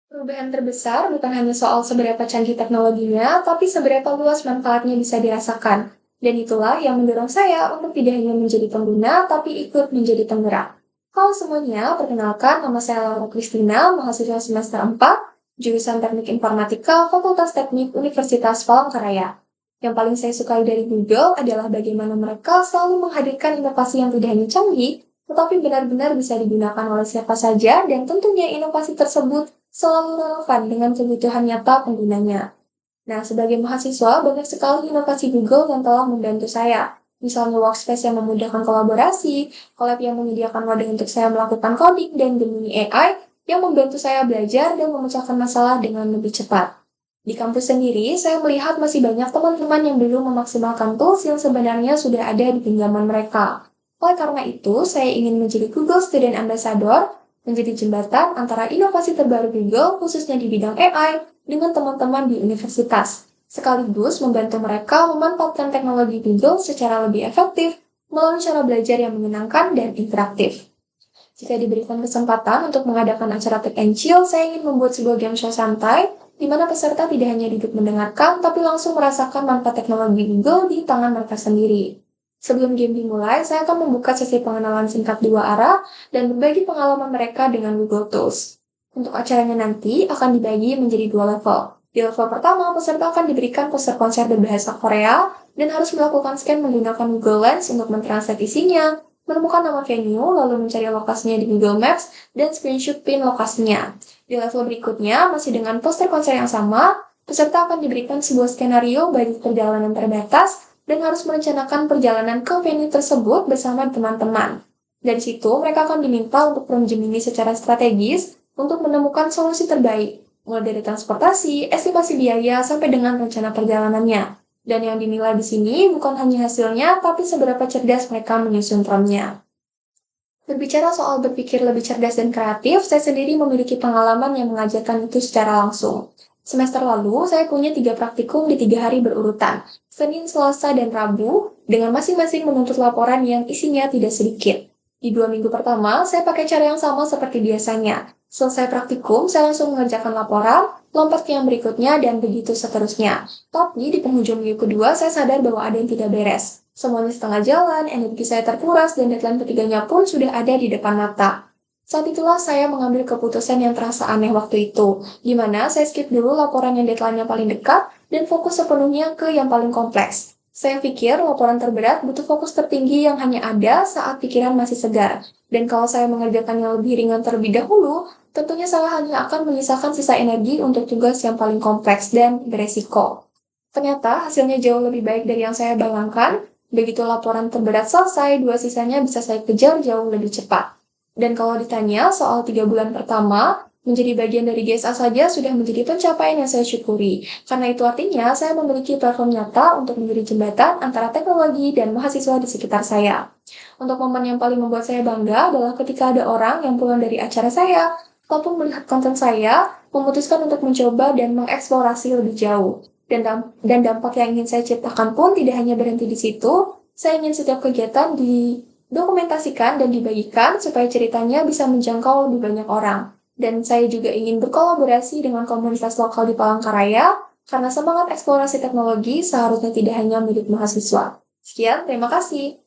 Perubahan terbesar bukan hanya soal seberapa canggih teknologinya, tapi seberapa luas manfaatnya bisa dirasakan. Dan itulah yang mendorong saya untuk tidak hanya menjadi pengguna, tapi ikut menjadi penggerak. Halo semuanya, perkenalkan nama saya Laura Kristina, mahasiswa semester 4, jurusan Teknik Informatika, Fakultas Teknik Universitas Palangkaraya. Yang paling saya sukai dari Google adalah bagaimana mereka selalu menghadirkan inovasi yang tidak hanya canggih, tetapi benar-benar bisa digunakan oleh siapa saja, dan tentunya inovasi tersebut selalu relevan dengan kebutuhan nyata penggunanya. Nah, sebagai mahasiswa, banyak sekali inovasi Google yang telah membantu saya. Misalnya workspace yang memudahkan kolaborasi, Colab yang menyediakan wadah untuk saya melakukan coding, dan Gemini AI yang membantu saya belajar dan memecahkan masalah dengan lebih cepat. Di kampus sendiri, saya melihat masih banyak teman-teman yang belum memaksimalkan tools yang sebenarnya sudah ada di genggaman mereka. Oleh karena itu, saya ingin menjadi Google Student Ambassador, menjadi jembatan antara inovasi terbaru Google, khususnya di bidang AI, dengan teman-teman di universitas, sekaligus membantu mereka memanfaatkan teknologi Google secara lebih efektif melalui cara belajar yang menyenangkan dan interaktif. Jika diberikan kesempatan untuk mengadakan acara Tech and Chill, saya ingin membuat sebuah game show santai, di mana peserta tidak hanya duduk mendengarkan, tapi langsung merasakan manfaat teknologi Google di tangan mereka sendiri. Sebelum game dimulai, saya akan membuka sesi pengenalan singkat dua arah dan berbagi pengalaman mereka dengan Google Tools. Untuk acaranya nanti akan dibagi menjadi dua level. Di level pertama, peserta akan diberikan poster konser berbahasa Korea dan harus melakukan scan menggunakan Google Lens untuk mentranslate isinya, menemukan nama venue, lalu mencari lokasinya di Google Maps, dan screenshot pin lokasinya. Di level berikutnya, masih dengan poster konser yang sama, peserta akan diberikan sebuah skenario bagi perjalanan terbatas dan harus merencanakan perjalanan ke venue tersebut bersama teman-teman. Dari situ, mereka akan diminta untuk Gemini secara strategis untuk menemukan solusi terbaik, mulai dari transportasi, estimasi biaya, sampai dengan rencana perjalanannya. Dan yang dinilai di sini bukan hanya hasilnya, tapi seberapa cerdas mereka menyusun promnya. Berbicara soal berpikir lebih cerdas dan kreatif, saya sendiri memiliki pengalaman yang mengajarkan itu secara langsung. Semester lalu, saya punya 3 praktikum di 3 hari berurutan, Senin, Selasa, dan Rabu, dengan masing-masing menuntut laporan yang isinya tidak sedikit. Di 2 minggu pertama, saya pakai cara yang sama seperti biasanya. Selesai praktikum, saya langsung mengerjakan laporan, lompat ke yang berikutnya, dan begitu seterusnya. Tapi di penghujung minggu kedua, saya sadar bahwa ada yang tidak beres. Semuanya setengah jalan, energi saya terkuras, dan deadline ketiganya pun sudah ada di depan mata. Saat itulah saya mengambil keputusan yang terasa aneh waktu itu, di mana saya skip dulu laporan yang deadline-nya paling dekat, dan fokus sepenuhnya ke yang paling kompleks. Saya pikir laporan terberat butuh fokus tertinggi yang hanya ada saat pikiran masih segar. Dan kalau saya mengerjakan yang lebih ringan terlebih dahulu, tentunya saya hanya akan menyisakan sisa energi untuk tugas yang paling kompleks dan beresiko. Ternyata hasilnya jauh lebih baik dari yang saya bayangkan. Begitu laporan terberat selesai, 2 sisanya bisa saya kejar jauh lebih cepat. Dan kalau ditanya soal 3 bulan pertama, menjadi bagian dari GSA saja sudah menjadi pencapaian yang saya syukuri. Karena itu artinya saya memiliki platform nyata untuk menjadi jembatan antara teknologi dan mahasiswa di sekitar saya. Untuk momen yang paling membuat saya bangga adalah ketika ada orang yang pulang dari acara saya, ataupun melihat konten saya, memutuskan untuk mencoba dan mengeksplorasi lebih jauh. Dan dampak yang ingin saya ciptakan pun tidak hanya berhenti di situ, saya ingin setiap kegiatan didokumentasikan dan dibagikan supaya ceritanya bisa menjangkau lebih banyak orang. Dan saya juga ingin berkolaborasi dengan komunitas lokal di Palangkaraya, karena semangat eksplorasi teknologi seharusnya tidak hanya milik mahasiswa. Sekian, terima kasih.